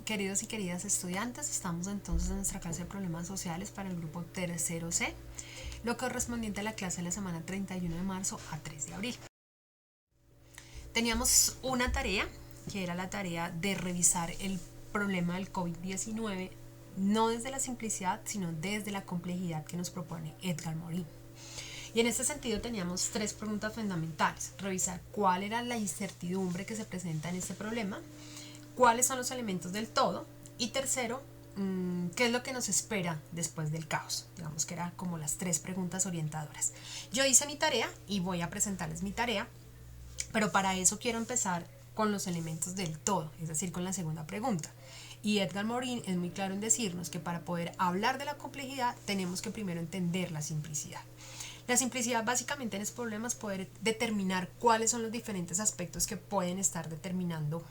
Queridos y queridas estudiantes, estamos entonces en nuestra clase de problemas sociales para el grupo tercero C, lo correspondiente a la clase de la semana 31 de marzo a 3 de abril. Teníamos una tarea, que era la tarea de revisar el problema del COVID-19, no desde la simplicidad, sino desde la complejidad que nos propone Edgar Morin. Y en este sentido teníamos tres preguntas fundamentales: revisar cuál era la incertidumbre que se presenta en este problema, cuáles son los elementos del todo, y tercero, qué es lo que nos espera después del caos. Digamos que eran como las tres preguntas orientadoras. Yo hice mi tarea y voy a presentarles mi tarea, pero para eso quiero empezar con los elementos del todo, es decir, con la segunda pregunta. Y Edgar Morin es muy claro en decirnos que para poder hablar de la complejidad tenemos que primero entender la simplicidad. La simplicidad básicamente en estos problemas es poder determinar cuáles son los diferentes aspectos que pueden estar determinando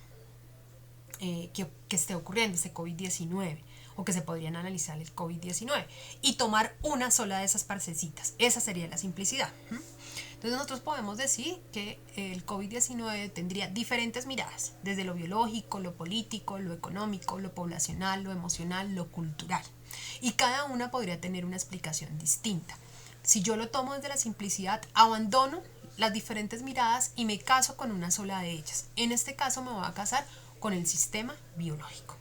que esté ocurriendo este COVID-19 o que se podrían analizar el COVID-19 y tomar una sola de esas partecitas. Esa sería la simplicidad. Entonces nosotros podemos decir que el COVID-19 tendría diferentes miradas, desde lo biológico, lo político, lo económico, lo poblacional, lo emocional, lo cultural. Y cada una podría tener una explicación distinta. Si yo lo tomo desde la simplicidad, abandono las diferentes miradas y me caso con una sola de ellas. En este caso me voy a casar con el sistema biológico.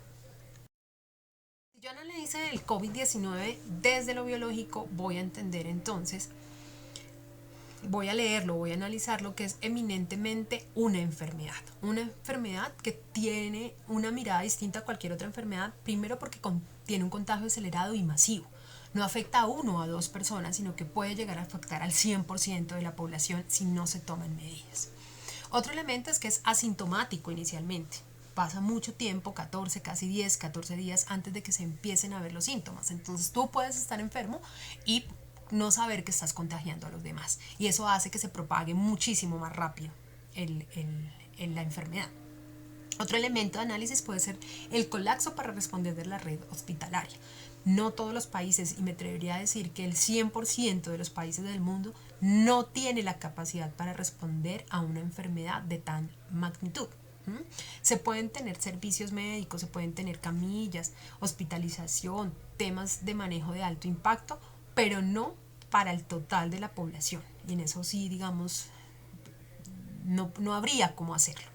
Si yo analizo el COVID-19 desde lo biológico, voy a entender entonces, voy a leerlo, voy a analizarlo, que es eminentemente una enfermedad que tiene una mirada distinta a cualquier otra enfermedad, primero porque tiene un contagio acelerado y masivo. No afecta a uno o a dos personas, sino que puede llegar a afectar al 100% de la población si no se toman medidas. Otro elemento es que es asintomático inicialmente. Pasa mucho tiempo, 14, casi 10, 14 días antes de que se empiecen a ver los síntomas. Entonces tú puedes estar enfermo y no saber que estás contagiando a los demás. Y eso hace que se propague muchísimo más rápido la enfermedad. Otro elemento de análisis puede ser el colapso para responder de la red hospitalaria. No todos los países, y me atrevería a decir que el 100% de los países del mundo no tiene la capacidad para responder a una enfermedad de tan magnitud. Se pueden tener servicios médicos, se pueden tener camillas, hospitalización, temas de manejo de alto impacto, pero no para el total de la población. Y en eso sí, digamos, no habría cómo hacerlo.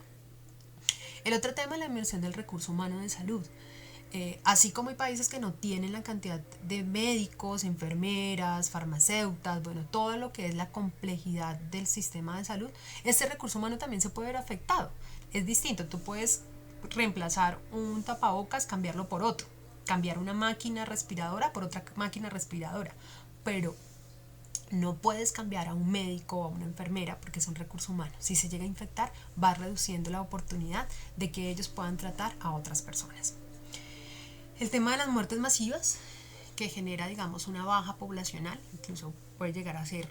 El otro tema es la inversión del recurso humano de salud. Así como hay países que no tienen la cantidad de médicos, enfermeras, farmacéuticas, bueno, todo lo que es la complejidad del sistema de salud, este recurso humano también se puede ver afectado. Es distinto, tú puedes reemplazar un tapabocas, cambiarlo por otro, cambiar una máquina respiradora por otra máquina respiradora, pero no puedes cambiar a un médico o a una enfermera porque es un recurso humano. Si se llega a infectar, va reduciendo la oportunidad de que ellos puedan tratar a otras personas. El tema de las muertes masivas, que genera, digamos, una baja poblacional, incluso puede llegar a ser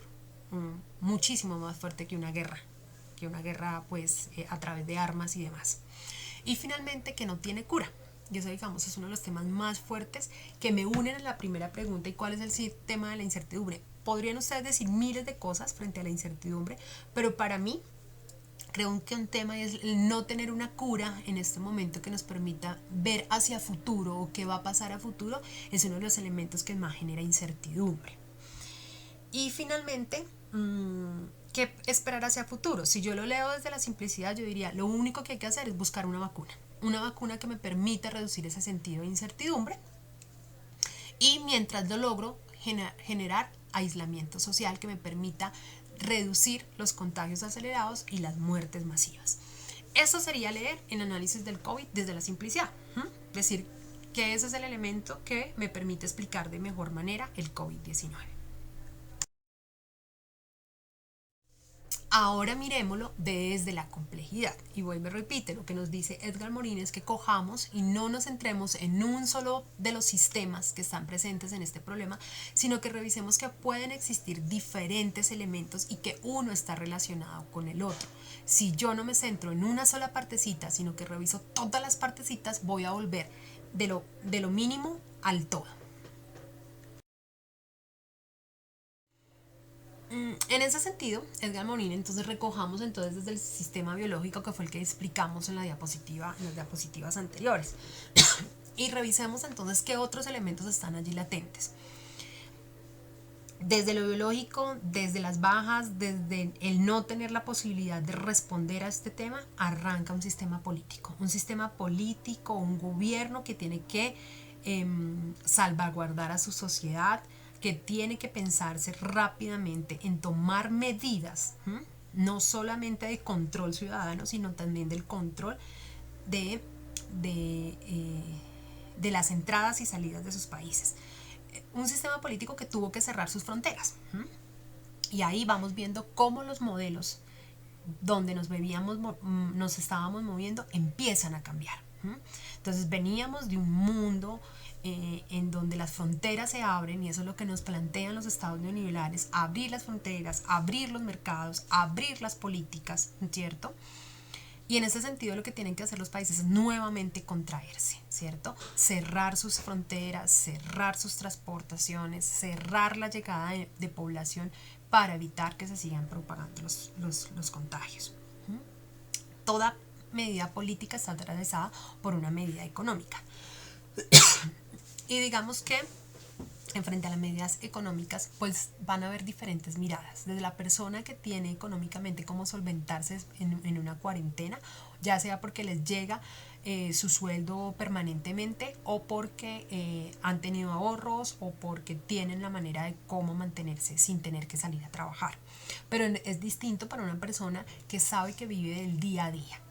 muchísimo más fuerte que una guerra pues a través de armas y demás. Y finalmente, que no tiene cura. Y eso, digamos, es uno de los temas más fuertes que me unen a la primera pregunta: ¿y cuál es el tema de la incertidumbre? Podrían ustedes decir miles de cosas frente a la incertidumbre, pero para mí creo que un tema es el no tener una cura en este momento que nos permita ver hacia futuro o qué va a pasar a futuro. Es uno de los elementos que más genera incertidumbre. Y finalmente, ¿qué esperar hacia futuro? Si yo lo leo desde la simplicidad, yo diría, lo único que hay que hacer es buscar una vacuna que me permita reducir ese sentido de incertidumbre, y mientras lo logro, generar aislamiento social que me permita reducir los contagios acelerados y las muertes masivas. Eso sería leer el análisis del COVID desde la simplicidad. Es decir, que ese es el elemento que me permite explicar de mejor manera el COVID-19. Ahora miremoslo desde la complejidad. Y vuelve, repite, lo que nos dice Edgar Morin es que cojamos y no nos centremos en un solo de los sistemas que están presentes en este problema, sino que revisemos que pueden existir diferentes elementos y que uno está relacionado con el otro. Si yo no me centro en una sola partecita, sino que reviso todas las partecitas, voy a volver de lo mínimo al todo. En ese sentido, Edgar Morin, entonces recojamos entonces desde el sistema biológico, que fue el que explicamos en la diapositiva, en las diapositivas anteriores, y revisemos entonces qué otros elementos están allí latentes. Desde lo biológico, desde las bajas, desde el no tener la posibilidad de responder a este tema, arranca un sistema político, un gobierno que tiene que salvaguardar a su sociedad, que tiene que pensarse rápidamente en tomar medidas, no solamente de control ciudadano, sino también del control de, de, eh, de las entradas y salidas de sus países. Un sistema político que tuvo que cerrar sus fronteras. Y ahí vamos viendo cómo los modelos donde nos estábamos moviendo empiezan a cambiar. Entonces veníamos de un mundo en donde las fronteras se abren, y eso es lo que nos plantean los estados neoliberales: abrir las fronteras, abrir los mercados, abrir las políticas, ¿cierto? Y en ese sentido lo que tienen que hacer los países es nuevamente contraerse, ¿cierto? Cerrar sus fronteras, cerrar sus transportaciones, cerrar la llegada de población para evitar que se sigan propagando los contagios. Toda medida política está atravesada por una medida económica. Y digamos que en frente a las medidas económicas, pues van a haber diferentes miradas. Desde la persona que tiene económicamente cómo solventarse en una cuarentena, ya sea porque les llega su sueldo permanentemente, o porque han tenido ahorros, o porque tienen la manera de cómo mantenerse sin tener que salir a trabajar. Pero es distinto para una persona que sabe que vive del día a día,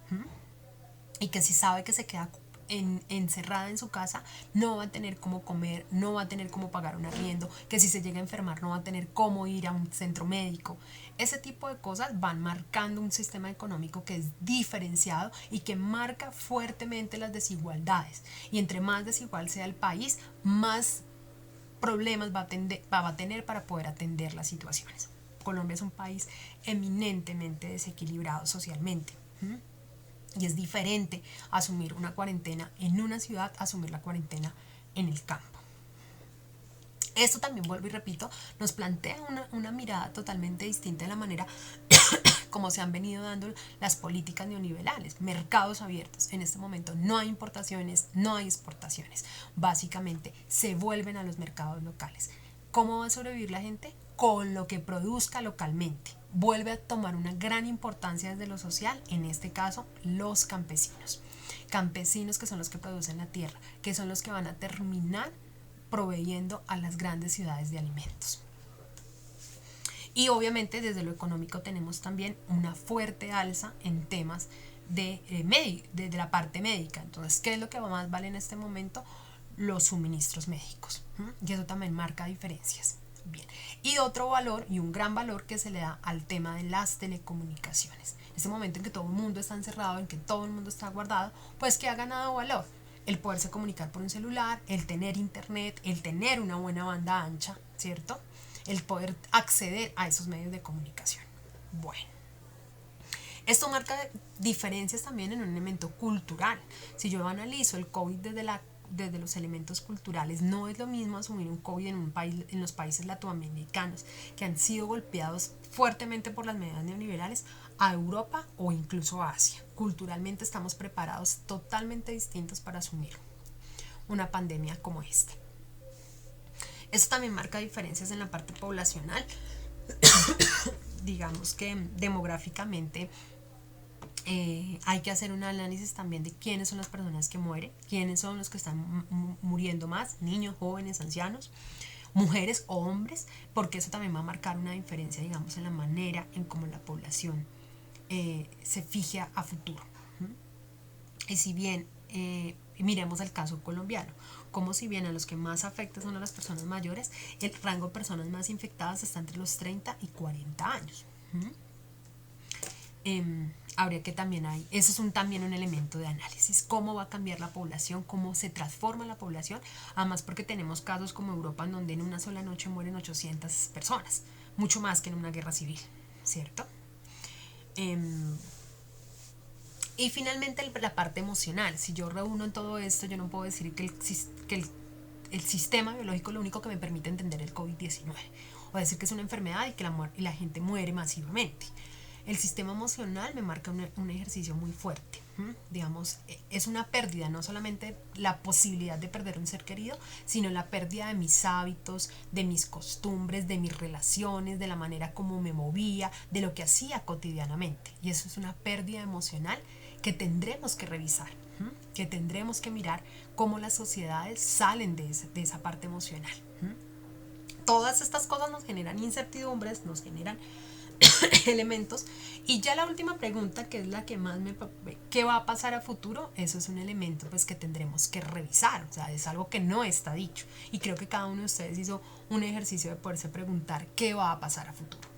y que si sabe que se queda encerrada en su casa, no va a tener cómo comer, no va a tener cómo pagar un arriendo, que si se llega a enfermar no va a tener cómo ir a un centro médico. Ese tipo de cosas van marcando un sistema económico que es diferenciado y que marca fuertemente las desigualdades. Y entre más desigual sea el país, más problemas va a tener para poder atender las situaciones. Colombia es un país eminentemente desequilibrado socialmente. Y es diferente asumir una cuarentena en una ciudad a asumir la cuarentena en el campo. Esto también, vuelvo y repito, nos plantea una mirada totalmente distinta de la manera como se han venido dando las políticas neoliberales. Mercados abiertos. En este momento no hay importaciones, no hay exportaciones. Básicamente se vuelven a los mercados locales. ¿Cómo va a sobrevivir la gente? Con lo que produzca localmente. Vuelve a tomar una gran importancia desde lo social, en este caso los campesinos. Campesinos que son los que producen la tierra, que son los que van a terminar proveyendo a las grandes ciudades de alimentos. Y obviamente desde lo económico tenemos también una fuerte alza en temas de la parte médica. Entonces, ¿qué es lo que más vale en este momento? Los suministros médicos. Y eso también marca diferencias. Bien. Y otro valor, y un gran valor, que se le da al tema de las telecomunicaciones. En este momento en que todo el mundo está encerrado, en que todo el mundo está guardado, pues ¿qué ha ganado valor? El poderse comunicar por un celular, el tener internet, el tener una buena banda ancha, ¿cierto? El poder acceder a esos medios de comunicación. Bueno, esto marca diferencias también en un elemento cultural. Si yo analizo el COVID desde los elementos culturales, no es lo mismo asumir un COVID en los países latinoamericanos, que han sido golpeados fuertemente por las medidas neoliberales, a Europa o incluso a Asia. Culturalmente estamos preparados totalmente distintos para asumir una pandemia como esta. Esto también marca diferencias en la parte poblacional. Digamos que demográficamente hay que hacer un análisis también de quiénes son las personas que mueren, quiénes son los que están muriendo más: niños, jóvenes, ancianos, mujeres o hombres, porque eso también va a marcar una diferencia, digamos, en la manera en cómo la población se fija a futuro. Y si bien miremos el caso colombiano, como si bien a los que más afecta son a las personas mayores, el rango de personas más infectadas está entre los 30 y 40 años. Habría que también eso es también un elemento de análisis: cómo va a cambiar la población, cómo se transforma la población, además porque tenemos casos como Europa, en donde en una sola noche mueren 800 personas, mucho más que en una guerra civil, ¿cierto? Y finalmente la parte emocional. Si yo reúno en todo esto, yo no puedo decir que el sistema biológico es lo único que me permite entender el COVID-19. o decir que es una enfermedad y que y la gente muere masivamente. El sistema emocional me marca un ejercicio muy fuerte. Digamos, es una pérdida, no solamente la posibilidad de perder un ser querido, sino la pérdida de mis hábitos, de mis costumbres, de mis relaciones, de la manera como me movía, de lo que hacía cotidianamente. Y eso es una pérdida emocional que tendremos que revisar, que tendremos que mirar cómo las sociedades salen de esa parte emocional. Todas estas cosas nos generan incertidumbres, nos generan elementos. Y ya la última pregunta, que es la que más ¿qué va a pasar a futuro? Eso es un elemento pues que tendremos que revisar, o sea, es algo que no está dicho, y creo que cada uno de ustedes hizo un ejercicio de poderse preguntar qué va a pasar a futuro.